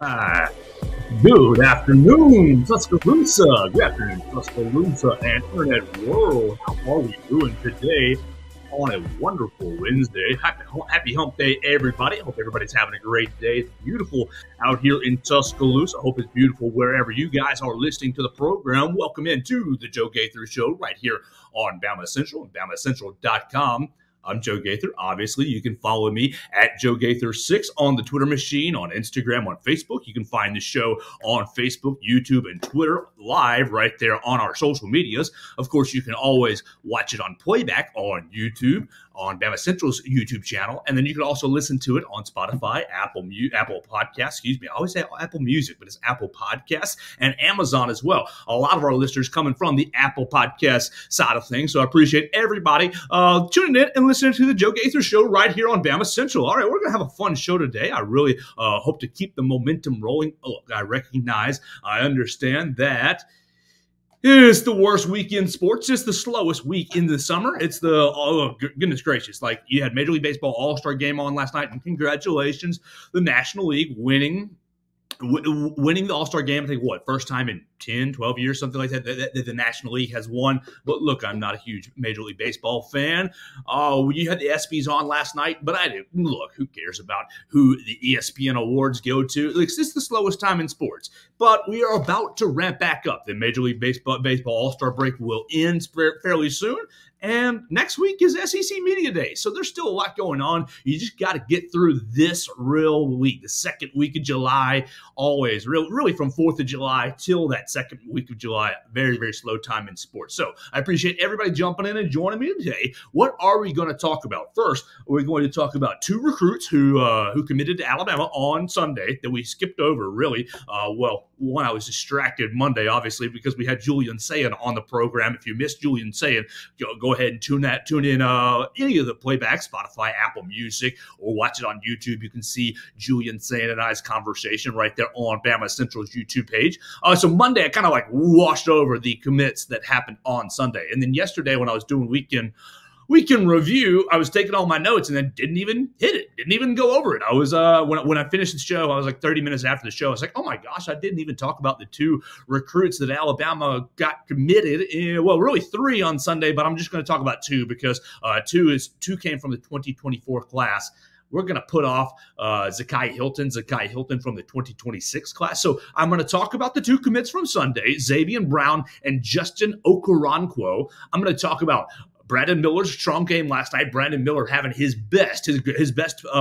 Hi. Good afternoon, Tuscaloosa. Good afternoon, Tuscaloosa and Internet World. How are we doing today on a wonderful Wednesday? Happy Hump Day, everybody. I hope everybody's having a great day. It's beautiful out here in Tuscaloosa. I hope it's beautiful wherever you guys are listening to the program. Welcome into the Joe Gaither Show right here on BamaCentral and BamaCentral.com. I'm Joe Gaither. Obviously, you can follow me at Joe Gaither6 on the Twitter machine, on Instagram, on Facebook. You can find the show on Facebook, YouTube, and Twitter live right there on our social medias. Of course, you can always watch it on playback on YouTube, on BamaCentral's YouTube channel, and then you can also listen to it on Spotify, Apple Podcasts, excuse me. I always say Apple Music, but it's Apple Podcasts, and Amazon as well. A lot of our listeners coming from the Apple Podcast side of things, so I appreciate everybody tuning in and listening to the Joe Gaither Show right here on BamaCentral. All right, we're going to have a fun show today. I really hope to keep the momentum rolling. Oh, I understand that it's the worst week in sports. It's the slowest week in the summer. It's the, oh, goodness gracious. Like, you had Major League Baseball All-Star Game on last night, and congratulations, the National League winning the All-Star Game. I think, first time in 10, 12 years, something like that, the National League has won. But look, I'm not a huge Major League Baseball fan. You had the ESPYs on last night, but I do. Look, who cares about who the ESPN awards go to? This is the slowest time in sports. But we are about to ramp back up. The Major League Baseball All-Star break will end fairly soon. And next week is SEC Media Day. So there's still a lot going on. You just got to get through this real week, the second week of July, always, really from 4th of July till that second week of July. Very, very slow time in sports. So I appreciate everybody jumping in and joining me today. What are we going to talk about? First, we're going to talk about two recruits who committed to Alabama on Sunday that we skipped over, really. One, I was distracted Monday, obviously, because we had Julian Sayin on the program. If you missed Julian Sayin, go ahead and tune in any of the playbacks, Spotify, Apple Music, or watch it on YouTube. You can see Julian Sayin and I's conversation right there on Bama Central's YouTube page. So Monday, I kind of like washed over the commits that happened on Sunday. And then yesterday, when I was doing weekend review, I was taking all my notes and then didn't even hit it. Didn't even go over it. I was when I finished the show, I was like 30 minutes after the show. I was like, oh my gosh, I didn't even talk about the two recruits that Alabama got committed. Really three on Sunday, but I'm just going to talk about two because two came from the 2024 class. We're going to put off Zakai Hilton from the 2026 class. So I'm going to talk about the two commits from Sunday, Zabien Brown and Justin Okoronkwo. I'm going to talk about Brandon Miller's strong game last night. Brandon Miller having his best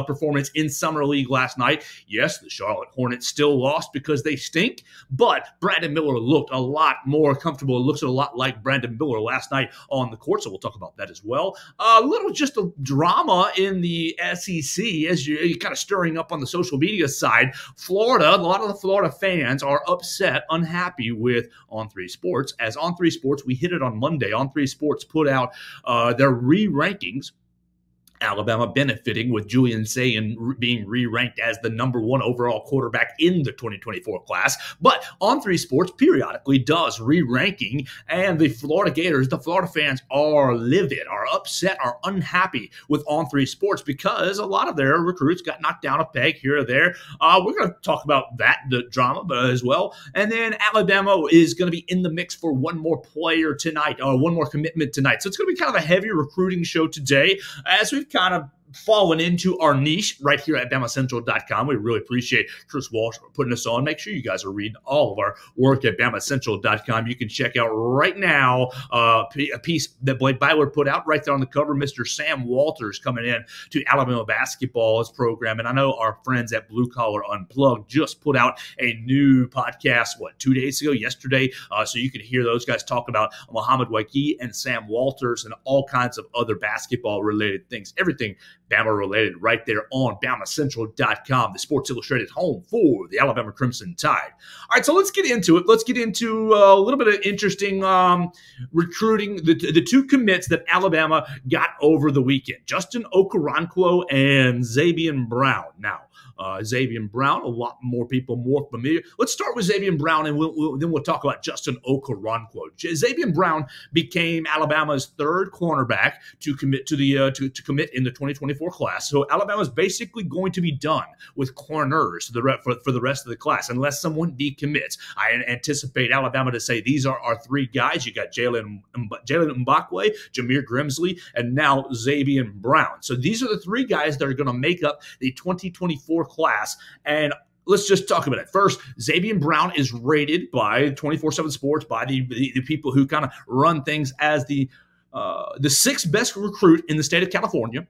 performance in Summer League last night. Yes, the Charlotte Hornets still lost because they stink, but Brandon Miller looked a lot more comfortable. It looks a lot like Brandon Miller last night on the court, so we'll talk about that as well. A little just a drama in the SEC as you're kind of stirring up on the social media side. Florida, a lot of the Florida fans are upset, unhappy with On3 Sports. As On3 Sports, we hit it on Monday. On3 Sports put out their re-rankings. Alabama benefiting with Julian Sayin being re-ranked as the number one overall quarterback in the 2024 class. But On3 Sports periodically does re-ranking, and the Florida Gators, the Florida fans are livid, are upset, are unhappy with On3 Sports because a lot of their recruits got knocked down a peg here or there. We're going to talk about that, the drama as well. And then Alabama is going to be in the mix for one more player tonight, or one more commitment tonight. So it's going to be kind of a heavy recruiting show today as we've kind of fallen into our niche right here at BamaCentral.com. We really appreciate Chris Walsh for putting us on. Make sure you guys are reading all of our work at BamaCentral.com. You can check out right now a piece that Blake Byler put out right there on the cover. Mr. Sam Walters coming in to Alabama basketball's program. And I know our friends at Blue Collar Unplugged just put out a new podcast, 2 days ago, yesterday. So you can hear those guys talk about Muhammad Waikiki and Sam Walters and all kinds of other basketball-related things. Everything Bama related right there on BamaCentral.com, the Sports Illustrated home for the Alabama Crimson Tide. All right, so let's get into it. Let's get into a little bit of interesting recruiting, the two commits that Alabama got over the weekend, Justin Okoronkwo and Zabien Brown. Now, Zabien Brown, a lot more people more familiar. Let's start with Zabien Brown, and then we'll talk about Justin Okoronkwo. Zabien Brown became Alabama's third cornerback to commit to the to commit in the 2024 class. So Alabama's basically going to be done with corners for the rest of the class, unless someone decommits. I anticipate Alabama to say these are our three guys. You got Jalen Mbakwe, Jameer Grimsley, and now Zabien Brown. So these are the three guys that are going to make up the 2024 class. And let's just talk about it. First, Zabien Brown is rated by 24/7 Sports, by the people who kind of run things, as the sixth best recruit in the state of California,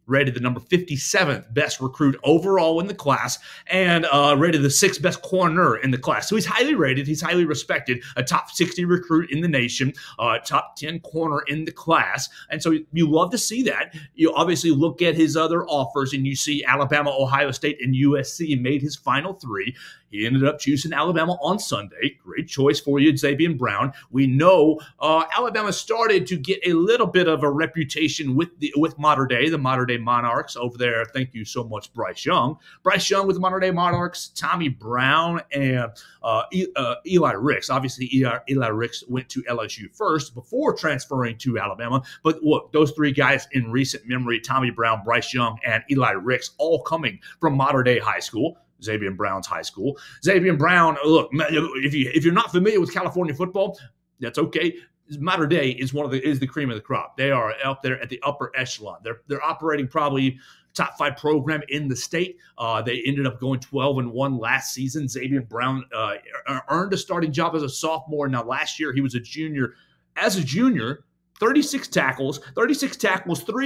rated the number 57th best recruit overall in the class, and rated the sixth best corner in the class. So he's highly rated. He's highly respected, a top 60 recruit in the nation, top 10 corner in the class. And so you love to see that. You obviously look at his other offers, and you see Alabama, Ohio State, and USC made his final three. He ended up choosing Alabama on Sunday. Great choice for you, Zabien Brown. We know Alabama started to get a little bit of a reputation with the Mater Dei Monarchs over there. Thank you so much, Bryce Young. Bryce Young with the Mater Dei Monarchs, Tommy Brown, and Eli Ricks. Obviously, Eli Ricks went to LSU first before transferring to Alabama. But look, those three guys in recent memory, Tommy Brown, Bryce Young, and Eli Ricks, all coming from Mater Dei High School, Zabien Brown's high school. Zabien Brown, look, if you're not familiar with California football, that's okay. Mater Dei is the cream of the crop. They are up there at the upper echelon. They're operating probably top 5 program in the state. They ended up going 12-1 last season. Zabien Brown earned a starting job as a sophomore. Now last year he was a junior. As a junior, 36 tackles, 3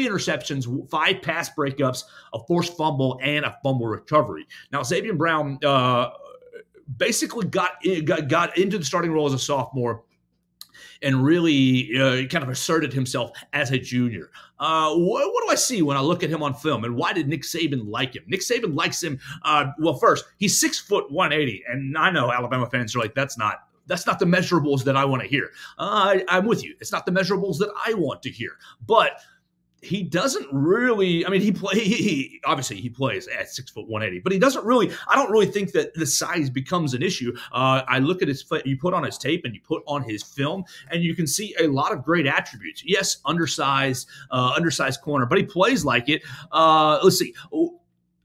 interceptions, 5 pass breakups, a forced fumble, and a fumble recovery. Now, Zabien Brown basically got into the starting role as a sophomore and really kind of asserted himself as a junior. What do I see when I look at him on film, and why did Nick Saban like him? Nick Saban likes him. Well, first, he's 6 foot 180, and I know Alabama fans are like, that's not the measurables that I want to hear. I'm with you. It's not the measurables that I want to hear. But he doesn't really, I mean, he obviously he plays at 6 foot 180, but he doesn't really, I don't really think that the size becomes an issue. I look at his, you put on his tape and you put on his film, and you can see a lot of great attributes. Yes, undersized corner, but he plays like it. Let's see.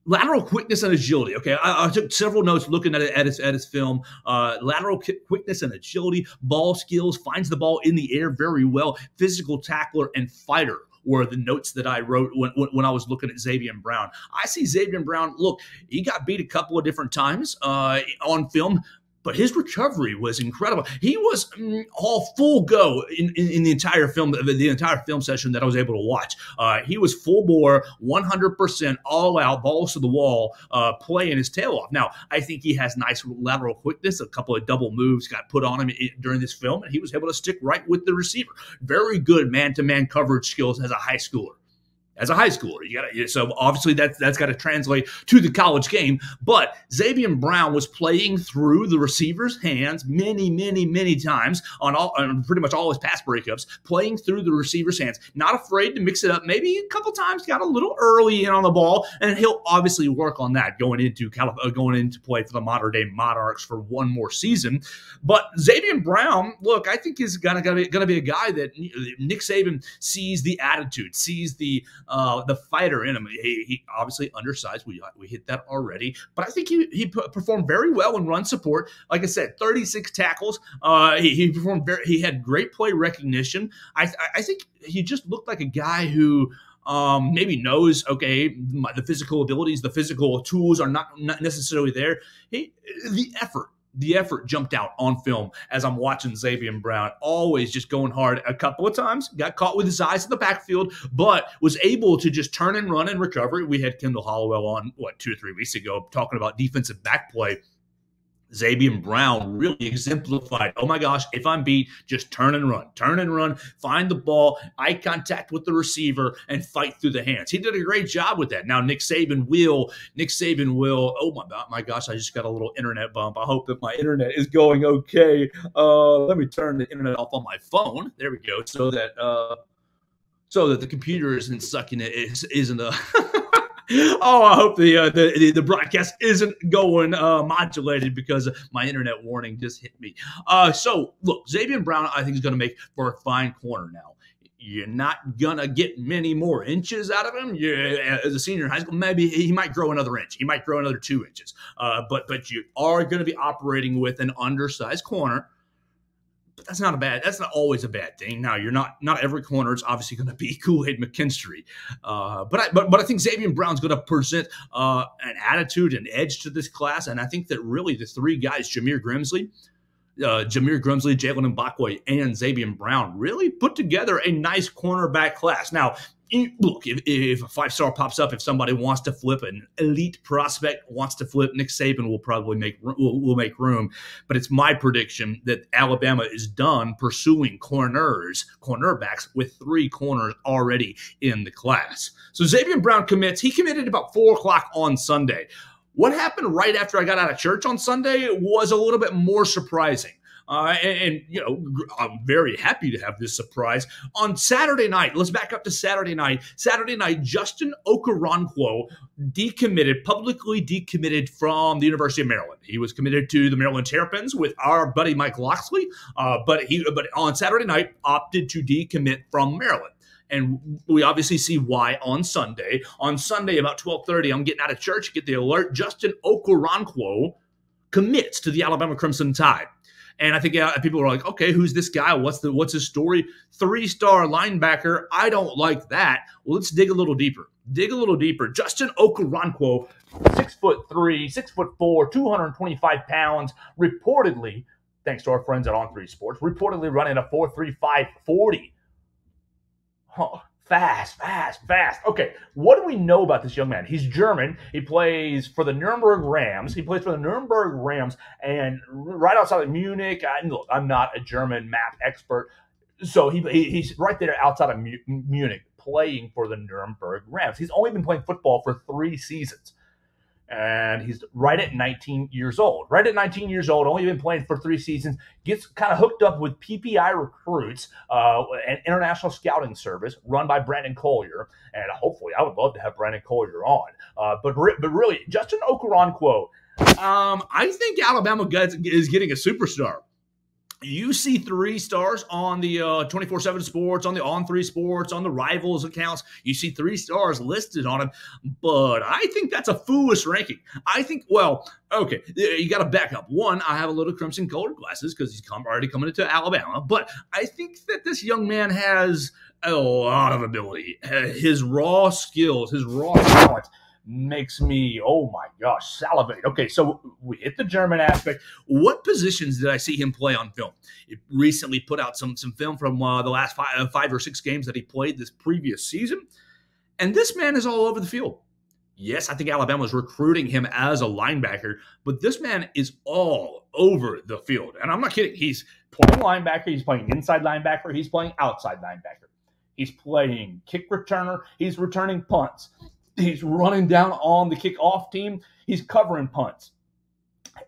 Lateral quickness and agility. Okay, I took several notes looking at his film. Lateral quickness and agility, ball skills, finds the ball in the air very well, physical tackler, and fighter were the notes that I wrote when I was looking at Zabien Brown. I see Zabien Brown, look, he got beat a couple of different times on film, but his recovery was incredible. He was all full go in the entire film session that I was able to watch. He was full bore, 100% all out, balls to the wall, playing his tail off. Now, I think he has nice lateral quickness. A couple of double moves got put on him during this film, and he was able to stick right with the receiver. Very good man-to-man coverage skills as a high schooler. So obviously that's got to translate to the college game. But Zabien Brown was playing through the receiver's hands many times on pretty much all his pass breakups, playing through the receiver's hands, not afraid to mix it up. Maybe a couple times got a little early in on the ball, and he'll obviously work on that going into play for the Mater Dei Monarchs for one more season. But Zabien Brown, look, I think is gonna be a guy that Nick Saban sees the attitude, sees the fighter in him. He obviously undersized. We hit that already, but I think he performed very well in run support. Like I said, 36 tackles. He performed he had great play recognition. I think he just looked like a guy who maybe knows, okay, the physical abilities, the physical tools are not necessarily there. The effort jumped out on film as I'm watching Zabien Brown, always just going hard. A couple of times got caught with his eyes in the backfield, but was able to just turn and run and recover. We had Kendall Hollowell on, 2 or 3 weeks ago, talking about defensive back play. Zabien Brown really exemplified, oh my gosh, if I'm beat, just turn and run, find the ball, eye contact with the receiver, and fight through the hands. He did a great job with that. Now Nick Saban will, oh my gosh, I just got a little internet bump. I hope that my internet is going okay. Let me turn the internet off on my phone. There we go. So that the computer isn't sucking it, isn't Oh, I hope the broadcast isn't going modulated because my internet warning just hit me. So look, Zabien Brown, I think is going to make for a fine corner now. You're not gonna get many more inches out of him. As a senior in high school, maybe he might grow another inch. He might grow another 2 inches. But you are going to be operating with an undersized corner. But that's not always a bad thing. Now not every corner is obviously going to be Kool-Aid McKinstry, but I think Zabien Brown's going to present an attitude, an edge to this class, and I think that really the three guys, Jameer Grimsley, Jalen Mbakwe, and Zabien Brown really put together a nice cornerback class. Now, look, if a 5-star pops up, if somebody wants to flip an elite prospect, wants to flip Nick Saban, will probably make room. But it's my prediction that Alabama is done pursuing cornerbacks with 3 corners already in the class. So Zabien Brown commits. He committed about 4 o'clock on Sunday. What happened right after I got out of church on Sunday was a little bit more surprising. And I'm very happy to have this surprise. On Saturday night, let's back up to Saturday night. Saturday night, Justin Okoronkwo publicly decommitted from the University of Maryland. He was committed to the Maryland Terrapins with our buddy Mike Loxley, but on Saturday night opted to decommit from Maryland. And we obviously see why on Sunday. On Sunday, about 12:30, I'm getting out of church, get the alert. Justin Okoronkwo commits to the Alabama Crimson Tide. And I think people are like, okay, who's this guy? What's his story? 3-star linebacker. I don't like that. Well, let's dig a little deeper. Justin Okoronkwo, 6'3", 6'4", 225 pounds, reportedly, thanks to our friends at On3 Sports, reportedly running a 4.35 40. Huh. Fast. Okay, what do we know about this young man? He's German. He plays for the Nuremberg Rams. And right outside of Munich. Look, I'm not a German map expert, so he's right there outside of Munich playing for the Nuremberg Rams. He's only been playing football for 3 seasons. And he's right at 19 years old. Only been playing for 3 seasons. Gets kind of hooked up with PPI Recruits, an international scouting service run by Brandon Collier. And hopefully, I would love to have Brandon Collier on. But really, Justin Okoronkwo, I think Alabama is getting a superstar. You see 3 stars on the 24/7 Sports, on the On3 Sports, on the Rivals accounts. You see 3 stars listed on him, but I think that's a foolish ranking. I think, okay, you got to back up. One, I have a little crimson-colored glasses because he's already coming into Alabama, but I think that this young man has a lot of ability. His raw skills, his raw talent makes me, oh my gosh, salivate. Okay, so we hit the German aspect. What positions did I see him play on film? It recently put out some film from the last 5 or 6 games that he played this previous season, and this man is all over the field. Yes, I think Alabama is recruiting him as a linebacker, but this man is all over the field, and I'm not kidding. He's playing linebacker, he's playing inside linebacker, he's playing outside linebacker. He's playing kick returner, he's returning punts. He's running down on the kickoff team. He's covering punts.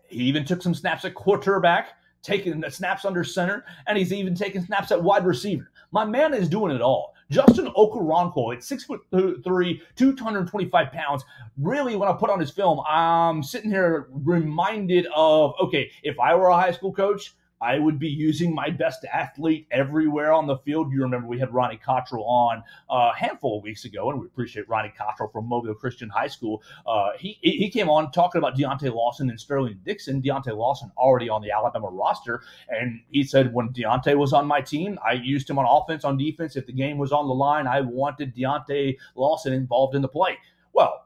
He even took some snaps at quarterback, taking the snaps under center, and he's even taking snaps at wide receiver. My man is doing it all. Justin Okoronkwo at 6'3", 225 pounds. Really, when I put on his film, I'm sitting here reminded of, okay, if I were a high school coach, I would be using my best athlete everywhere on the field. You remember we had Ronnie Cottrell on a handful of weeks ago, and we appreciate Ronnie Cottrell from Mobile Christian High School. He came on talking about Deontay Lawson and Sterling Dixon. Deontay Lawson already on the Alabama roster, and he said when Deontay was on my team, I used him on offense, on defense. If the game was on the line, I wanted Deontay Lawson involved in the play. Well,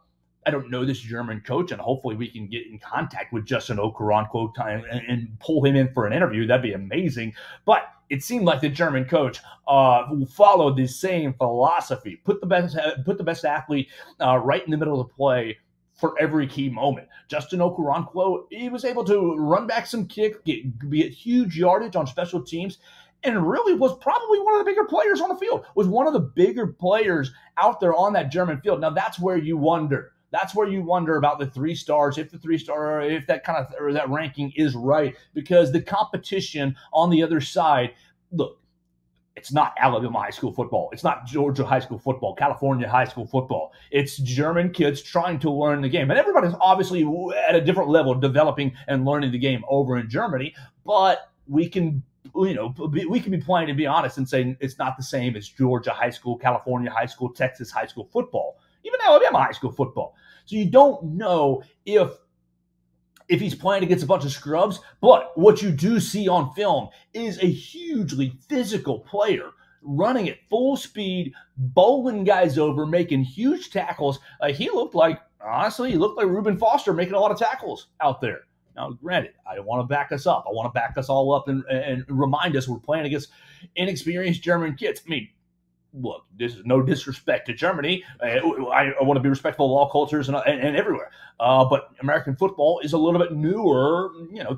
I don't know this German coach, and hopefully we can get in contact with Justin Okoronkwo and pull him in for an interview. That'd be amazing. But it seemed like the German coach followed the same philosophy. Put the best athlete right in the middle of the play for every key moment. Justin Okoronkwo, he was able to run back some kicks, get huge yardage on special teams, and really was probably one of the bigger players on the field, was one of the bigger players out there on that German field. Now, that's where you wonder. That's where you wonder about the 3 stars, if the 3-star, if that kind of, or that ranking is right, because the competition on the other side, look, It's not Alabama high school football. It's not Georgia high school football, California high school football. It's German kids trying to learn the game. And everybody's obviously at a different level developing and learning the game over in Germany. But we can, we can be playing and be honest and saying it's not the same as Georgia high school, California high school, Texas high school football, even Alabama high school football. So you don't know if he's playing against a bunch of scrubs, but what you do see on film is a hugely physical player running at full speed, bowling guys over, making huge tackles. He looked like Reuben Foster making a lot of tackles out there. Now, granted, I don't want to back us up. I want to back us all up and remind us we're playing against inexperienced German kids. I mean, look, this is no disrespect to Germany. I want to be respectful of all cultures and everywhere. But American football is a little bit newer,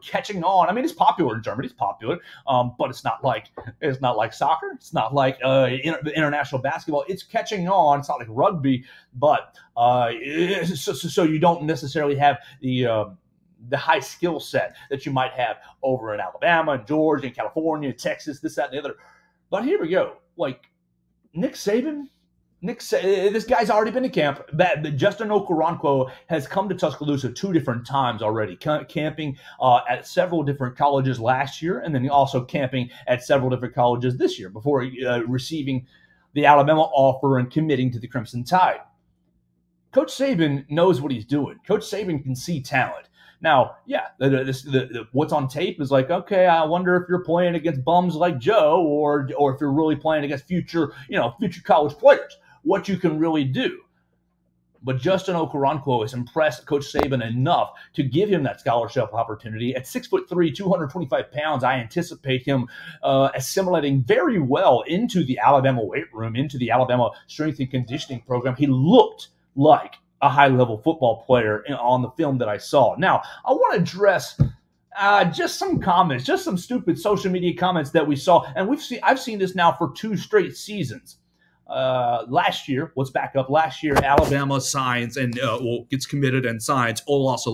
catching on. I mean, it's popular in Germany. It's popular, but it's not like soccer. It's not like international basketball. It's catching on. It's not like rugby, but so you don't necessarily have the high skill set that you might have over in Alabama and Georgia and California, Texas, this, that, and the other. But here we go. Like, Nick Saban, this guy's already been to camp. Justin Okoronkwo has come to Tuscaloosa 2 different times already, camping at several different colleges last year, and then also camping at several different colleges this year before receiving the Alabama offer and committing to the Crimson Tide. Coach Saban knows what he's doing. Coach Saban can see talent. Now, yeah, what's on tape is like, okay, I wonder if you're playing against bums like Joe, or if you're really playing against future college players, what you can really do. But Justin Okoronkwo has impressed Coach Saban enough to give him that scholarship opportunity. At 6'3", 225 pounds, I anticipate him assimilating very well into the Alabama weight room, into the Alabama strength and conditioning program. He looked like a high-level football player on the film that I saw. Now, I want to address just some comments, just some stupid social media comments that we saw, and I've seen this now for 2 straight seasons. Last year, let's back up. Last year, Alabama signs and gets committed and signs Olassa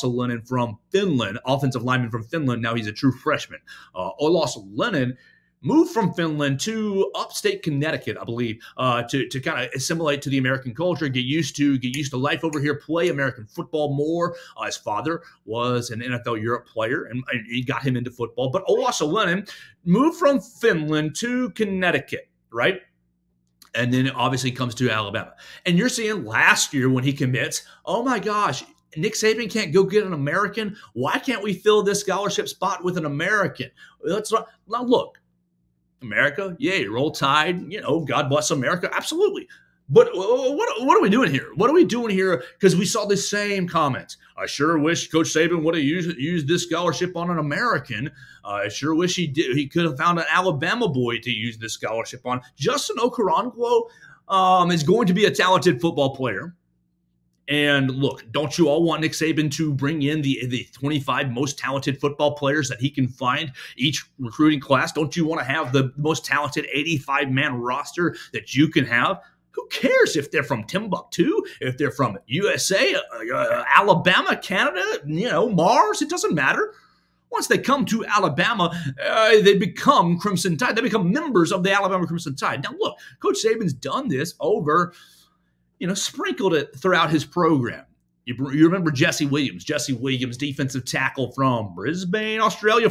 Lennon from Finland, offensive lineman from Finland. Now he's a true freshman. Olassa Lennon moved from Finland to upstate Connecticut, I believe, to kind of assimilate to the American culture, get used to life over here, play American football more. His father was an NFL Europe player, and he got him into football. But Olassa Lennon moved from Finland to Connecticut, right? And then it obviously comes to Alabama. And you're seeing last year when he commits, oh my gosh, Nick Saban can't go get an American. Why can't we fill this scholarship spot with an American? Now look, America, yay, roll tide, God bless America, absolutely. But what are we doing here? What are we doing here? Because we saw the same comments. I sure wish Coach Saban would have used this scholarship on an American. I sure wish he could have found an Alabama boy to use this scholarship on. Justin Okoronkwo is going to be a talented football player. And look, don't you all want Nick Saban to bring in the 25 most talented football players that he can find each recruiting class? Don't you want to have the most talented 85-man roster that you can have? Who cares if they're from Timbuktu, if they're from USA, Alabama, Canada, Mars? It doesn't matter. Once they come to Alabama, they become Crimson Tide. They become members of the Alabama Crimson Tide. Now, look, Coach Saban's done this over, sprinkled it throughout his program. You remember Jesse Williams, defensive tackle from Brisbane, Australia,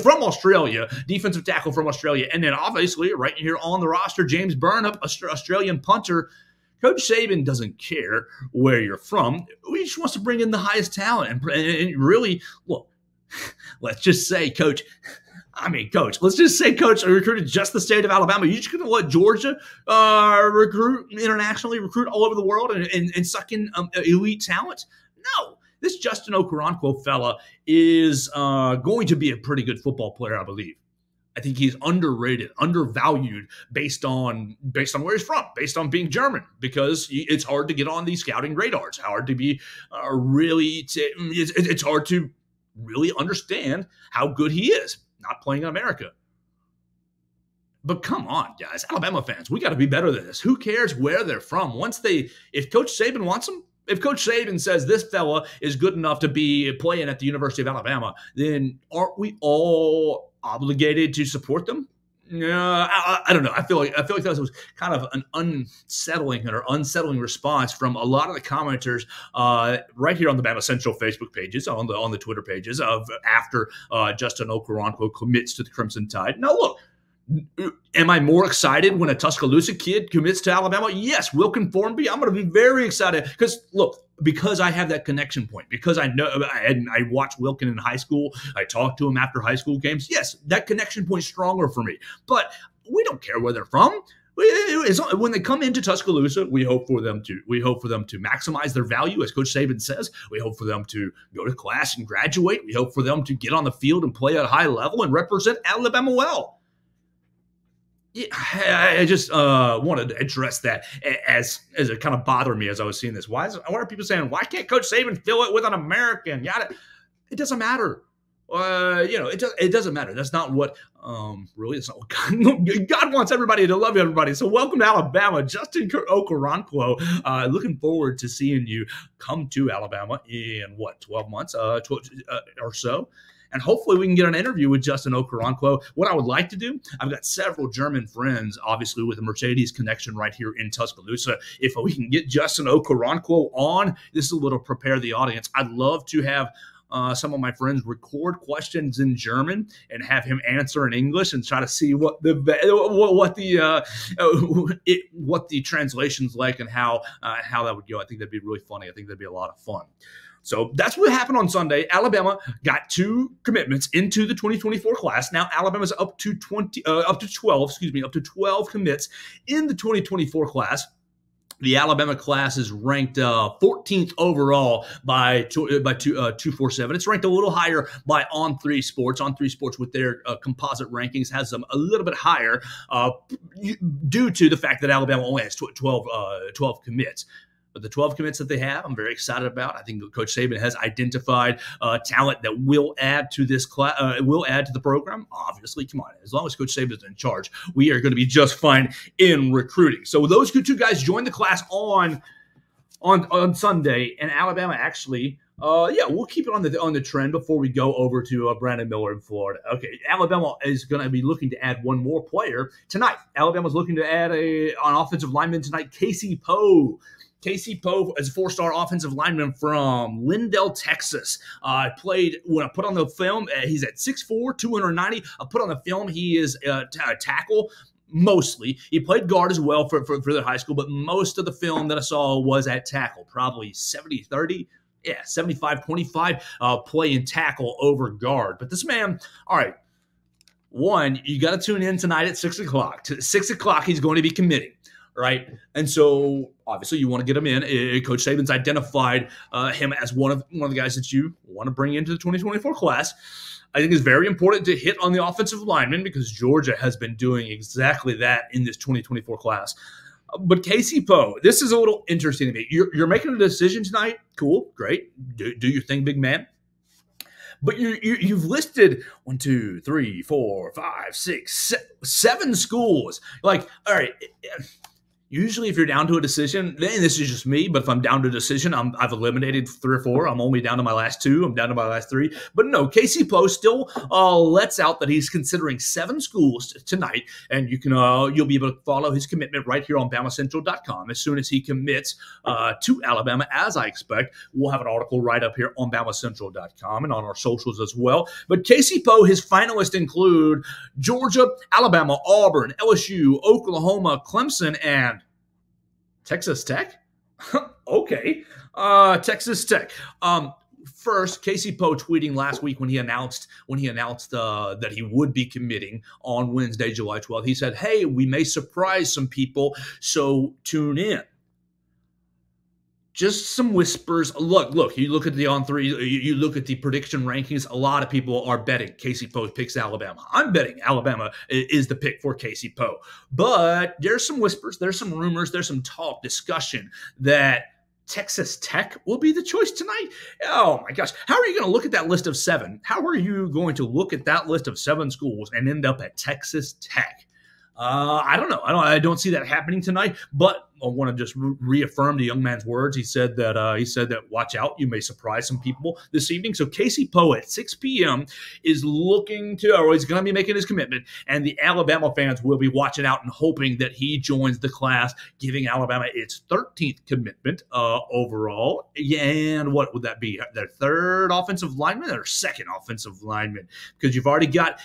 defensive tackle from Australia. And then obviously right here on the roster, James Burnap, Australian punter. Coach Saban doesn't care where you're from. He just wants to bring in the highest talent. And really, look, let's just say Coach recruited just the state of Alabama. You're just going to let Georgia recruit internationally, recruit all over the world and suck in elite talent? No. This Justin Okoronkwo fella is going to be a pretty good football player, I believe. I think he's underrated, undervalued based on where he's from, based on being German, because it's hard to get on these scouting radars. Hard to be it's hard to really understand how good he is not playing in America. But come on, guys, Alabama fans, we got to be better than this. Who cares where they're from? If Coach Saban wants them, if Coach Saban says this fella is good enough to be playing at the University of Alabama, then aren't we all obligated to support them? Yeah, I don't know. I feel like that was kind of an unsettling response from a lot of the commenters right here on the BamaCentral Facebook pages, on the Twitter pages of after Justin Okoronkwo commits to the Crimson Tide. Now, look, am I more excited when a Tuscaloosa kid commits to Alabama? Yes, Wilkin Formby. I'm going to be very excited because I have that connection point, because I know and I watched Wilkin in high school. I talked to him after high school games. Yes, that connection point is stronger for me. But we don't care where they're from. When they come into Tuscaloosa, we hope for them to maximize their value, as Coach Zabien says. We hope for them to go to class and graduate. We hope for them to get on the field and play at a high level and represent Alabama well. Yeah, I just wanted to address that as it kind of bothered me as I was seeing this. Why are people saying, why can't Coach Zabien fill it with an American? It doesn't matter. It doesn't matter. That's not what really. It's not what God wants everybody to love everybody. So welcome to Alabama, Justin Okoronkwo. Looking forward to seeing you come to Alabama in 12 months, or so. And hopefully we can get an interview with Justin Okoronkwo. What I would like to do, I've got several German friends, obviously with a Mercedes connection right here in Tuscaloosa. If we can get Justin Okoronkwo on, this is a little prepare the audience. I'd love to have some of my friends record questions in German and have him answer in English and try to see what the translation's like and how that would go. I think that'd be really funny. I think that'd be a lot of fun. So that's what happened on Sunday. Alabama got 2 commitments into the 2024 class. Now Alabama's up to 12 commits in the 2024 class. The Alabama class is ranked 14th overall by 247. It's ranked a little higher by On3 Sports. On3 Sports with their composite rankings has them a little bit higher due to the fact that Alabama only has 12 commits. But the 12 commits that they have, I'm very excited about. I think Coach Zabien has identified talent that will add to this class, will add to the program. Obviously, come on, as long as Coach Zabien is in charge, we are going to be just fine in recruiting. So those 2 guys joined the class on Sunday, and Alabama actually. We'll keep it on the trend before we go over to Brandon Miller in Florida. Okay, Alabama is going to be looking to add one more player tonight. Alabama's looking to add an offensive lineman tonight, Casey Poe. Casey Poe is a 4-star offensive lineman from Lindell, Texas. When I put on the film, he's at 6'4", 290. I put on the film, he is a tackle. Mostly. He played guard as well for the high school, but most of the film that I saw was at tackle, probably 70-30. Yeah, 75-25 play and tackle over guard. But this man, all right, one, you got to tune in tonight at 6 o'clock. To 6 o'clock, he's going to be committing, right? And so, obviously, you want to get him in. Coach Saban's identified him as one of the guys that you want to bring into the 2024 class. I think it's very important to hit on the offensive lineman because Georgia has been doing exactly that in this 2024 class. But Casey Poe, this is a little interesting to me. You're making a decision tonight. Cool, great. Do your thing, big man. But you've listed 1, 2, 3, 4, 5, 6, 7 schools. Like, all right. Usually, if you're down to a decision, then this is just me. But if I'm down to a decision, I've eliminated 3 or 4. I'm only down to my last 2. I'm down to my last 3. But no, Casey Poe still lets out that he's considering 7 schools tonight, and you'll be able to follow his commitment right here on BamaCentral.com. As soon as he commits to Alabama, as I expect, we'll have an article right up here on BamaCentral.com and on our socials as well. But Casey Poe, his finalists include Georgia, Alabama, Auburn, LSU, Oklahoma, Clemson, and Texas Tech? Okay. Texas Tech. First, Casey Poe tweeting last week when he announced that he would be committing on Wednesday, July 12th. He said, "Hey, we may surprise some people, so tune in." Just some whispers. Look, you look at the On3, you look at the prediction rankings, a lot of people are betting Casey Poe picks Alabama. I'm betting Alabama is the pick for Casey Poe. But there's some whispers, there's some rumors, there's some talk, discussion that Texas Tech will be the choice tonight. Oh my gosh. How are you going to look at that list of 7? How are you going to look at that list of 7 schools and end up at Texas Tech? I don't know. I don't see that happening tonight. But I want to just reaffirm the young man's words. He said that watch out, you may surprise some people this evening. So Casey Poe at 6 p.m. is looking to, or he's going to be making his commitment, and the Alabama fans will be watching out and hoping that he joins the class, giving Alabama its 13th commitment overall. And what would that be? Their third offensive lineman or second offensive lineman? Because you've already got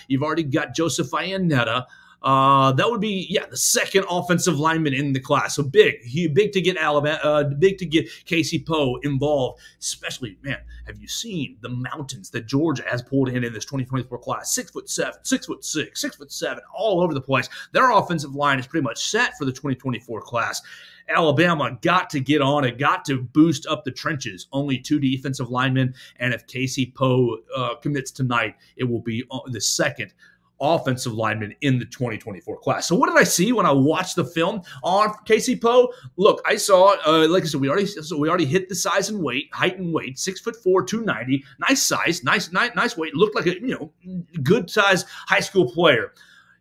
Joseph Iannetta. That would be the second offensive lineman in the class. So big to get big to get Casey Poe involved. Especially, man, have you seen the mountains that Georgia has pulled in this 2024 class? 6'7", 6'6", 6'7", all over the place. Their offensive line is pretty much set for the 2024 class. Alabama got to get on it, got to boost up the trenches. Only 2 defensive linemen, and if Casey Poe commits tonight, it will be the second offensive lineman in the 2024 class. So what did I see when I watched the film on Casey Poe? Look, I saw, like I said, we already hit the height and weight, 6'4", 290, nice size, nice weight. Looked like a good size high school player.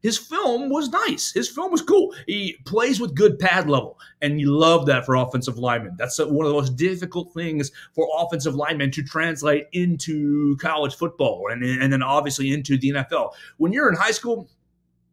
His film was nice. His film was cool. He plays with good pad level, and you love that for offensive linemen. That's one of the most difficult things for offensive linemen to translate into college football and then obviously into the NFL. When you're in high school,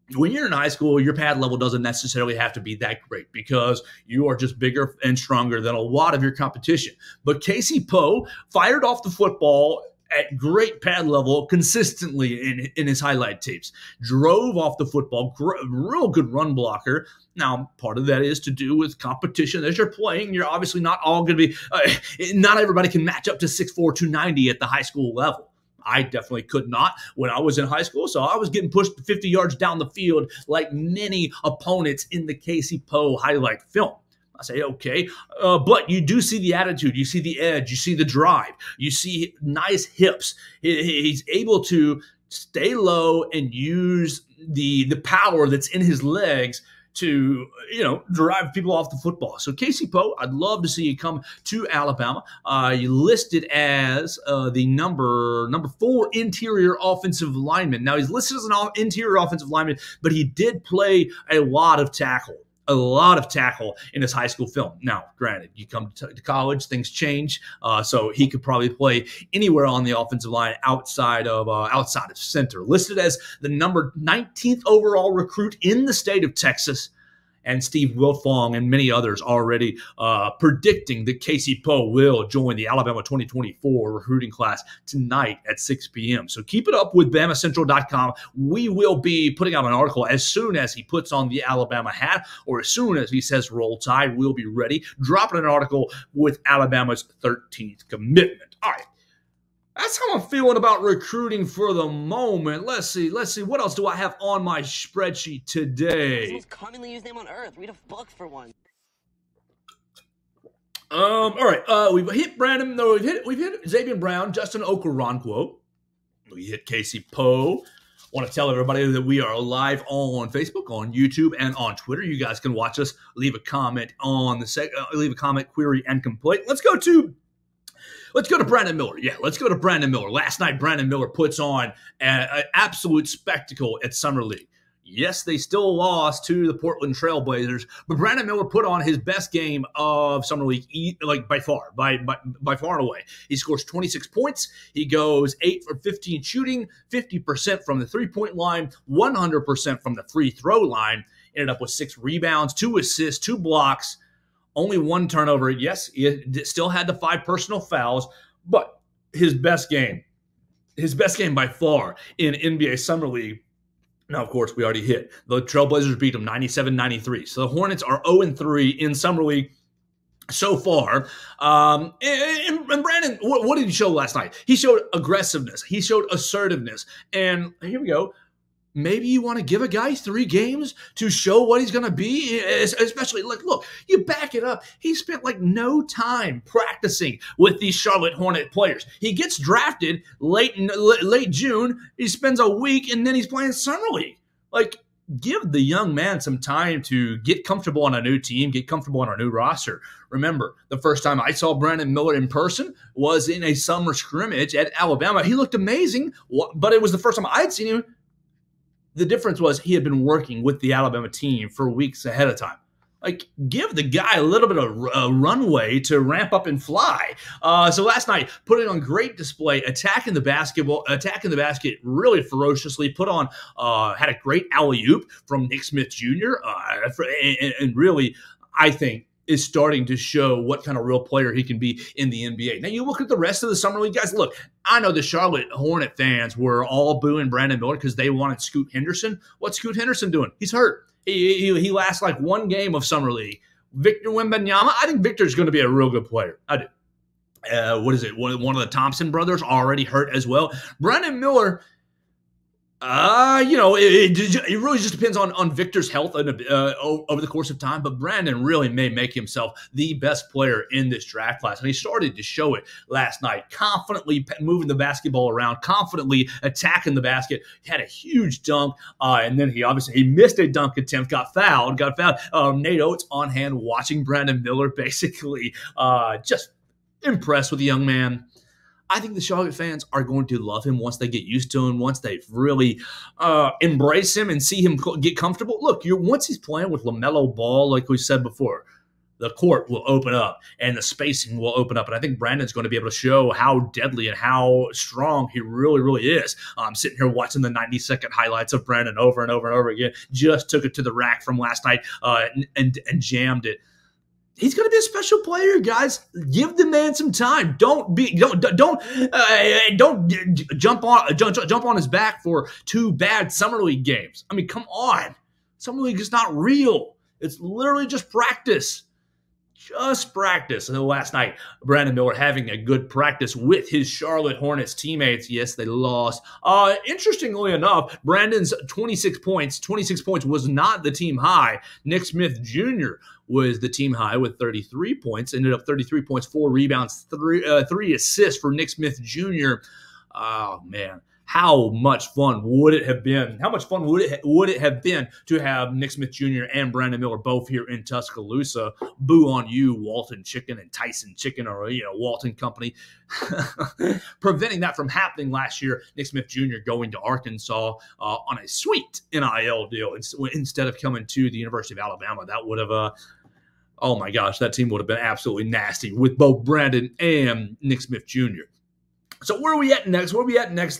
your pad level doesn't necessarily have to be that great because you are just bigger and stronger than a lot of your competition. But Casey Poe fired off the football at great pad level consistently in his highlight tapes. Drove off the football, real good run blocker. Now, part of that is to do with competition. As you're playing, you're obviously not all going to be, not everybody can match up to 6'4", 290 at the high school level. I definitely could not when I was in high school, so I was getting pushed 50 yards down the field like many opponents in the Casey Poe highlight film. I say, okay, but you do see the attitude, you see the edge, you see the drive, you see nice hips. He's able to stay low and use the power that's in his legs to, drive people off the football. So Casey Poe, I'd love to see you come to Alabama. You listed as the number 4 interior offensive lineman. Now, he's listed as an interior offensive lineman, but he did play a lot of tackle in his high school film. Now, granted, you come to college, things change, so he could probably play anywhere on the offensive line outside of center. Listed as the number 19th overall recruit in the state of Texas. And Steve Wiltfong and many others already predicting that Casey Poe will join the Alabama 2024 recruiting class tonight at 6 p.m. So keep it up with BamaCentral.com. We will be putting out an article as soon as he puts on the Alabama hat or as soon as he says roll tide. We'll be ready, dropping an article with Alabama's 13th commitment. All right. That's how I'm feeling about recruiting for the moment. Let's see. What else do I have on my spreadsheet today? It's the most commonly used name on earth. Read a book for one. All right. We've hit Brandon. No, we've hit Zabien Brown, Justin Okoronkwo. We hit Casey Poe. Want to tell everybody that we are live on Facebook, on YouTube, and on Twitter. You guys can watch us. Leave a comment on the leave a comment, query, and complaint. Let's go to Brandon Miller. Yeah, let's go to Brandon Miller. Last night, Brandon Miller puts on an absolute spectacle at Summer League. Yes, they still lost to the Portland Trail Blazers, but Brandon Miller put on his best game of Summer League, by far and away. He scores 26 points. He goes 8 for 15 shooting, 50% from the three-point line, 100% from the free throw line. Ended up with 6 rebounds, 2 assists, 2 blocks. Only 1 turnover. Yes, he still had the 5 personal fouls, but his best game by far in NBA Summer League. Now, of course, we already hit. The Trailblazers beat them 97-93. So the Hornets are 0-3 in Summer League so far. And Brandon, what did he show last night? He showed aggressiveness. He showed assertiveness. And here we go. Maybe you want to give a guy 3 games to show what he's going to be, especially, look, you back it up. He spent, no time practicing with these Charlotte Hornet players. He gets drafted late June. He spends a week, and then he's playing Summer League. Give the young man some time to get comfortable on a new team, get comfortable on a new roster. Remember, the first time I saw Brandon Miller in person was in a summer scrimmage at Alabama. He looked amazing, but it was the first time I'd seen him The difference was he had been working with the Alabama team for weeks ahead of time. Like, give the guy a little bit of runway to ramp up and fly. So last night, putting on great display, attacking the basket really ferociously. Had a great alley-oop from Nick Smith Jr. And really, I think, is starting to show what kind of real player he can be in the NBA. Now, you look at the rest of the Summer League guys. Look, I know the Charlotte Hornet fans were all booing Brandon Miller because they wanted Scoot Henderson. What's Scoot Henderson doing? He's hurt. He lasts like one game of Summer League. Victor Wembanyama, I think Victor's going to be a real good player. I do. What is it? One of the Thompson brothers already hurt as well. Brandon Miller, it really just depends on Victor's health over the course of time. But Brandon really may make himself the best player in this draft class. And he started to show it last night, confidently moving the basketball around, confidently attacking the basket. He had a huge dunk. And then he missed a dunk attempt, got fouled. Nate Oates on hand watching Brandon Miller, basically just impressed with the young man. I think the Charlotte fans are going to love him once they get used to him, once they really embrace him and see him get comfortable. Look, once he's playing with LaMelo Ball, like we said before, the court will open up and the spacing will open up. And I think Brandon's going to be able to show how deadly and how strong he really, really is. I'm sitting here watching the 90-second highlights of Brandon over and over and over again. Just took it to the rack from last night and jammed it. He's going to be a special player, guys. Give the man some time. Don't jump on his back for 2 bad Summer League games. I mean, come on. Summer League is not real. It's literally just practice. Just practice. And last night, Brandon Miller having a good practice with his Charlotte Hornets teammates. Yes, they lost. Interestingly enough, Brandon's 26 points was not the team high. Nick Smith Jr. was the team high with 33 points. Ended up 33 points, 4 rebounds, 3 assists for Nick Smith Jr. Oh, man. How much fun would it have been? How much fun would it have been to have Nick Smith Jr. and Brandon Miller both here in Tuscaloosa? Boo on you, Walton Chicken and Tyson Chicken, or Walton Company, preventing that from happening last year. Nick Smith Jr. going to Arkansas on a sweet NIL deal instead of coming to the University of Alabama. That would have oh my gosh, that team would have been absolutely nasty with both Brandon and Nick Smith Jr. So where are we at next?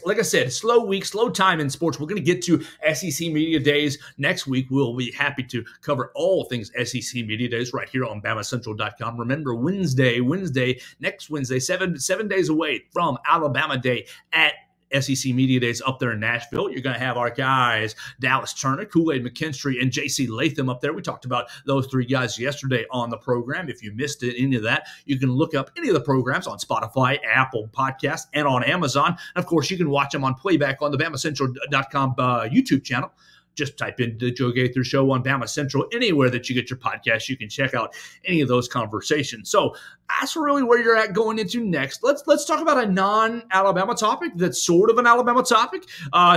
Like I said, slow week, slow time in sports. We're going to get to SEC Media Days next week. We'll be happy to cover all things SEC Media Days right here on BamaCentral.com. Remember, next Wednesday, seven days away from Alabama Day at SEC Media Days up there in Nashville. You're going to have our guys, Dallas Turner, Kool-Aid McKinstry, and J.C. Latham up there. We talked about those 3 guys yesterday on the program. If you missed any of that, you can look up any of the programs on Spotify, Apple Podcasts, and on Amazon. And of course, you can watch them on playback on the BamaCentral.com YouTube channel. Just type in the Joe Gaither Show on Bama Central. Anywhere that you get your podcast, you can check out any of those conversations. So that's really where you're at going into next. Let's talk about a non-Alabama topic that's sort of an Alabama topic,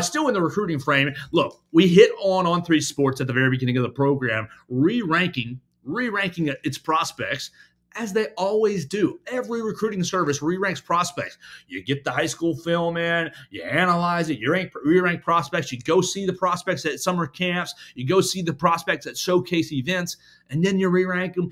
still in the recruiting frame. Look, we hit on 3 Sports at the very beginning of the program, re-ranking its prospects, as they always do. Every recruiting service re-ranks prospects. You get the high school film in, you analyze it, you re-rank prospects, you go see the prospects at summer camps, you go see the prospects at showcase events, and then you re-rank them.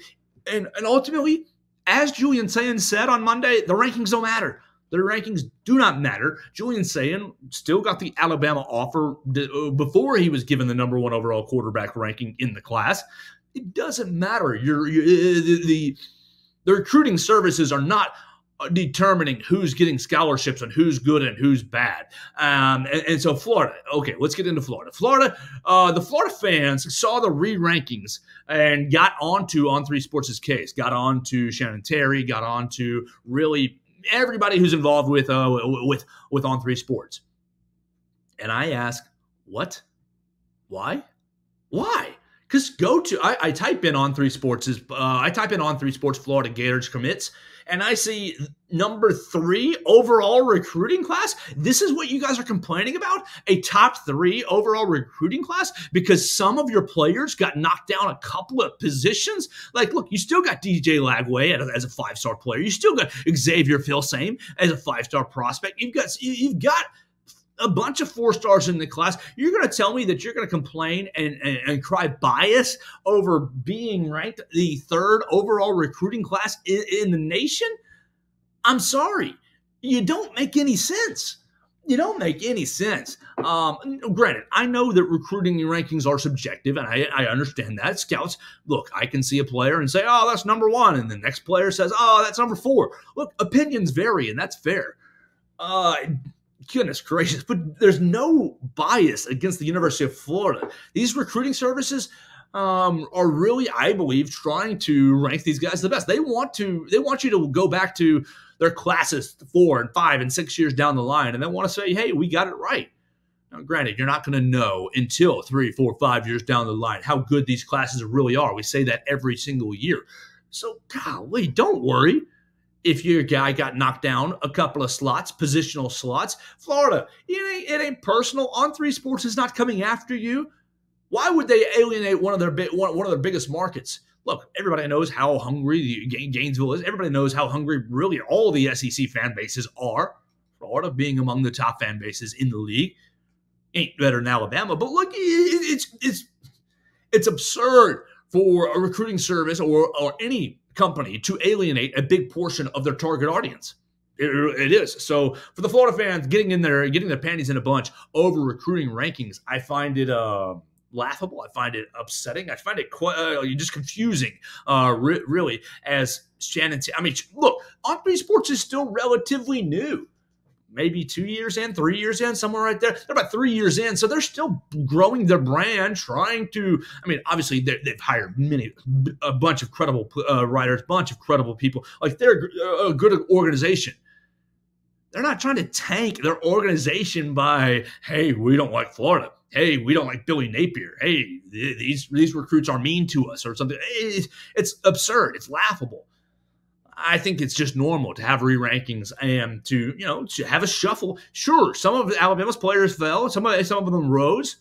And ultimately, as Julian Sayin said on Monday, the rankings don't matter. The rankings do not matter. Julian Sayin still got the Alabama offer before he was given the number 1 overall quarterback ranking in the class. It doesn't matter. The recruiting services are not determining who's getting scholarships and who's good and who's bad. And so Florida, okay, let's get into Florida. The Florida fans saw the re-rankings and got onto On3 Sports' case, got onto Shannon Terry, got onto really everybody who's involved with On3 Sports. And I ask, what? Why? Because I type in On3 Sports. I type in On3 Sports Florida Gators commits, and I see number 3 overall recruiting class. This is what you guys are complaining about? A top 3 overall recruiting class because some of your players got knocked down a couple of positions? Like, look, you still got DJ Lagway as a 5-star player. You still got Xavier Filsame as a 5-star prospect. You've got a bunch of 4 stars in the class. You're going to tell me that you're going to complain and cry bias over being ranked the 3rd overall recruiting class in the nation? I'm sorry. You don't make any sense. You don't make any sense. Granted, I know that recruiting rankings are subjective, and I understand that. Scouts, look, I can see a player and say, oh, that's number 1, and the next player says, oh, that's number 4. Look, opinions vary, and that's fair. Goodness gracious, but there's no bias against the University of Florida. These recruiting services are really, I believe, trying to rank these guys the best. They want you to go back to their classes 4 and 5 and 6 years down the line, and they want to say, hey, we got it right. Now, granted, you're not going to know until 3, 4, 5 years down the line how good these classes really are. We say that every single year. So, golly, don't worry if your guy got knocked down a couple of slots, positional slots. Florida, it ain't personal. On3 Sports is not coming after you. Why would they alienate one of their biggest markets? Look, everybody knows how hungry Gainesville is. Everybody knows how hungry really all the SEC fan bases are. Florida being among the top fan bases in the league. Ain't better than Alabama. But look, it's absurd for a recruiting service or any company to alienate a big portion of their target audience. It is. So for the Florida fans getting their panties in a bunch over recruiting rankings, I find it laughable. I find it upsetting. I find it quite just confusing, really, as Shannon said. I mean, look, On3 Sports is still relatively new. Maybe 2 years in, 3 years in, somewhere right there. They're about 3 years in, so they're still growing their brand, trying to, I mean, obviously they've hired a bunch of credible writers, bunch of credible people. Like, they're a good organization. They're not trying to tank their organization by, hey, we don't like Florida. Hey, we don't like Billy Napier. Hey, these recruits are mean to us or something. It's absurd. It's laughable. I think it's just normal to have re-rankings and to have a shuffle. Sure, some of Alabama's players fell. Some of them rose.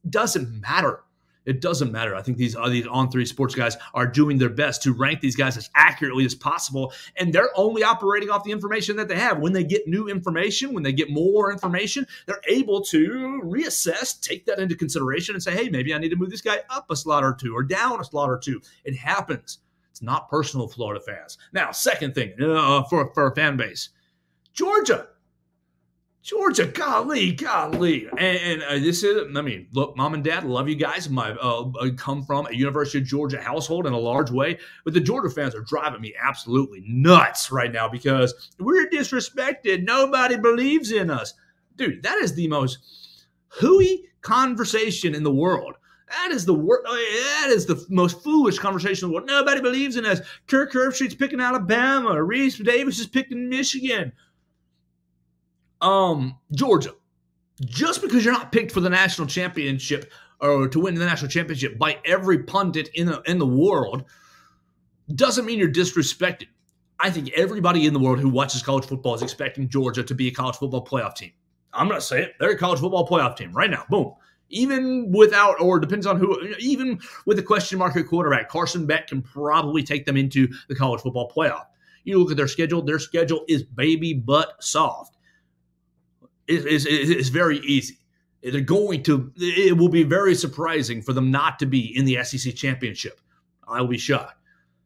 Doesn't matter. It doesn't matter. I think these On3 Sports guys are doing their best to rank these guys as accurately as possible, and they're only operating off the information that they have. When they get new information, when they get more information, they're able to reassess, take that into consideration, and say, hey, maybe I need to move this guy up a slot or 2 or down a slot or 2. It happens. It's not personal, Florida fans. Now, second thing for a fan base, Georgia, golly. And this is, I mean, look, Mom and Dad, love you guys. I come from a University of Georgia household in a large way, but the Georgia fans are driving me absolutely nuts right now because we're disrespected. Nobody believes in us. Dude, that is the most hooey conversation in the world. That is the most foolish conversation in the world. Nobody believes in us. Kirk Herbstreit's picking Alabama. Reese Davis is picking Michigan. Georgia, just because you're not picked for the national championship or to win the national championship by every pundit in the world doesn't mean you're disrespected. I think everybody in the world who watches college football is expecting Georgia to be a college football playoff team. I'm going to say it. They're a college football playoff team right now. Boom. Even without, or depends on who, even with a question mark at quarterback, Carson Beck can probably take them into the college football playoff. You look at their schedule is baby butt soft. It's very easy. It will be very surprising for them not to be in the SEC championship. I will be shocked.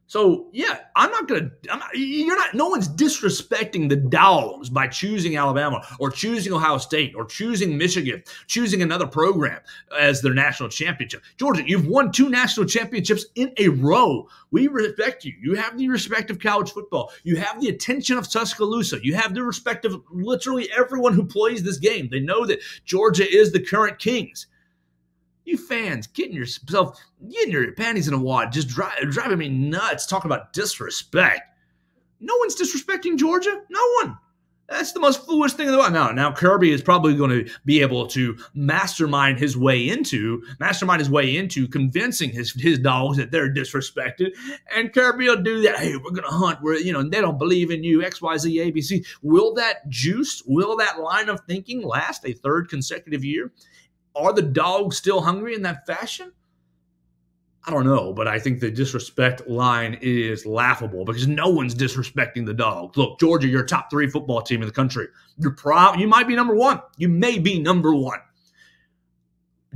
So, yeah, no one's disrespecting the Dogs by choosing Alabama or choosing Ohio State or choosing Michigan, choosing another program as their national championship. Georgia, you've won 2 national championships in a row. We respect you. You have the respect of college football. You have the attention of Tuscaloosa. You have the respect of literally everyone who plays this game. They know that Georgia is the current kings. You fans getting your panties in a wad, just driving me nuts, talking about disrespect. No one's disrespecting Georgia. No one. That's the most foolish thing in the world. Now Kirby is probably going to be able to mastermind his way into convincing his Dogs that they're disrespected. And Kirby will do that. Hey, we're going to hunt. They don't believe in you, X, Y, Z, A, B, C. Will that line of thinking last a 3rd consecutive year? Are the Dogs still hungry in that fashion? I don't know, but I think the disrespect line is laughable because no one's disrespecting the Dogs. Look, Georgia, you're a top 3 football team in the country. You might be number 1. You may be number 1.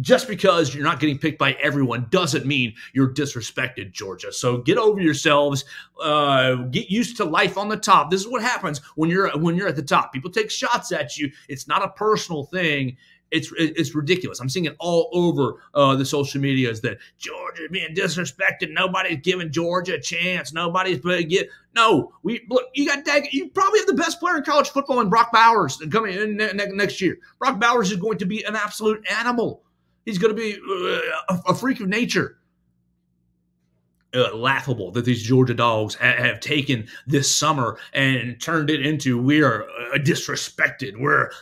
Just because you're not getting picked by everyone doesn't mean you're disrespected, Georgia. So get over yourselves. Get used to life on the top. This is what happens when you're at the top. People take shots at you. It's not a personal thing. It's ridiculous. I'm seeing it all over the social medias that Georgia being disrespected. Nobody's giving Georgia a chance. Nobody's no. You probably have the best player in college football in Brock Bowers coming in next year. Brock Bowers is going to be an absolute animal. He's going to be a freak of nature. Laughable that these Georgia Dogs have taken this summer and turned it into we are disrespected.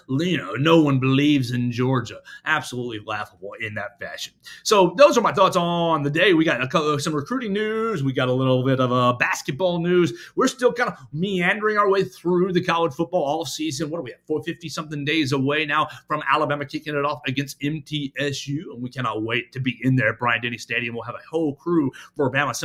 No one believes in Georgia. Absolutely laughable in that fashion. So those are my thoughts on the day. We got some recruiting news. We got a little bit of basketball news. We're still kind of meandering our way through the college football all season. What are we at? 450-something days away now from Alabama kicking it off against MTSU, and we cannot wait to be in there at Bryant-Denny Stadium. We'll have a whole crew for BamaCentral.com.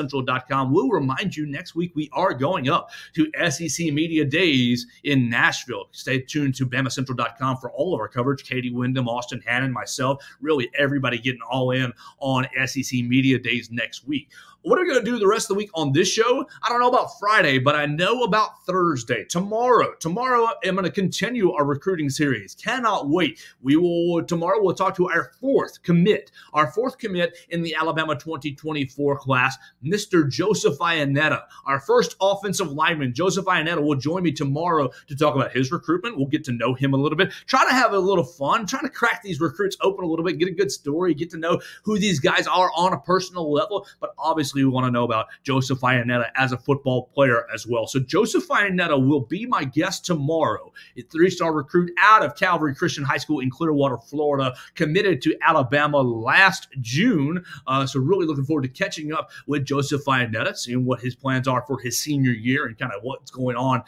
We'll remind you next week we are going up to SEC Media Days in Nashville. Stay tuned to BamaCentral.com for all of our coverage. Katie Wyndham, Austin Hannon, myself, really everybody getting all in on SEC Media Days next week. What are we going to do the rest of the week on this show? I don't know about Friday, but I know about Thursday. Tomorrow, I'm going to continue our recruiting series. Cannot wait. Tomorrow we'll talk to our fourth commit in the Alabama 2024 class, Mr. Joseph Iannetta. Our first offensive lineman, Joseph Iannetta, will join me tomorrow to talk about his recruitment. We'll get to know him a little bit, try to have a little fun, trying to crack these recruits open a little bit, get a good story, get to know who these guys are on a personal level, but obviously we want to know about Joseph Iannetta as a football player as well. So Joseph Iannetta will be my guest tomorrow. A 3-star recruit out of Calvary Christian High School in Clearwater, Florida, committed to Alabama last June. So really looking forward to catching up with Joseph Iannetta, seeing what his plans are for his senior year and kind of what's going on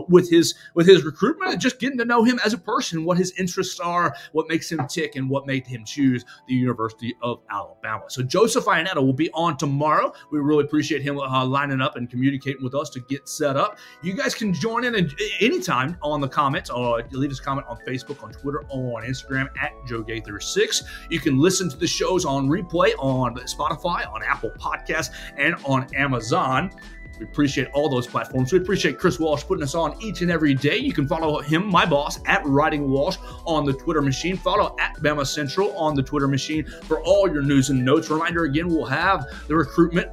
with his recruitment, and just getting to know him as a person, what his interests are, what makes him tick, and what made him choose the University of Alabama. So Joseph Iannetta will be on tomorrow. We really appreciate him lining up and communicating with us to get set up. You guys can join in anytime on the comments, or leave us a comment on Facebook, on Twitter, on Instagram at Joe Gaither 6. You can listen to the shows on replay on Spotify, on Apple Podcasts, and on Amazon. We appreciate all those platforms. We appreciate Chris Walsh putting us on each and every day. You can follow him, my boss, at Writing Walsh on the Twitter machine. Follow at BamaCentral on the Twitter machine for all your news and notes. Reminder again, we'll have the recruitment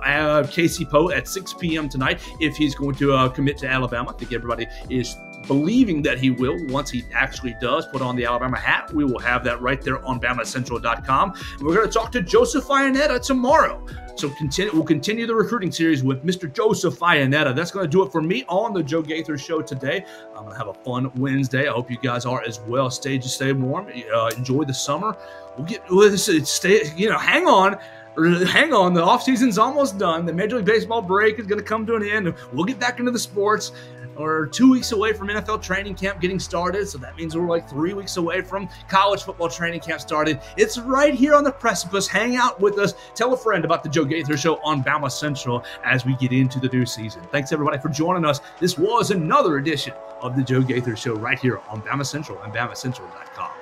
Casey Poe at 6 p.m. tonight if he's going to commit to Alabama. I think everybody is believing that he will. Once he actually does put on the Alabama hat, we will have that right there on BamaCentral.com. We're going to talk to Joseph Iannetta tomorrow. So we'll continue the recruiting series with Mr. Joseph Iannetta. That's going to do it for me on the Joe Gaither Show today. I'm going to have a fun Wednesday. I hope you guys are as well. Stay warm. Enjoy the summer. Hang on. The offseason's almost done. The Major League Baseball break is going to come to an end. We'll get back into the sports. We're 2 weeks away from NFL training camp getting started, so that means we're like 3 weeks away from college football training camp started. It's right here on the precipice. Hang out with us. Tell a friend about the Joe Gaither Show on Bama Central as we get into the new season. Thanks, everybody, for joining us. This was another edition of the Joe Gaither Show right here on Bama Central and BamaCentral.com.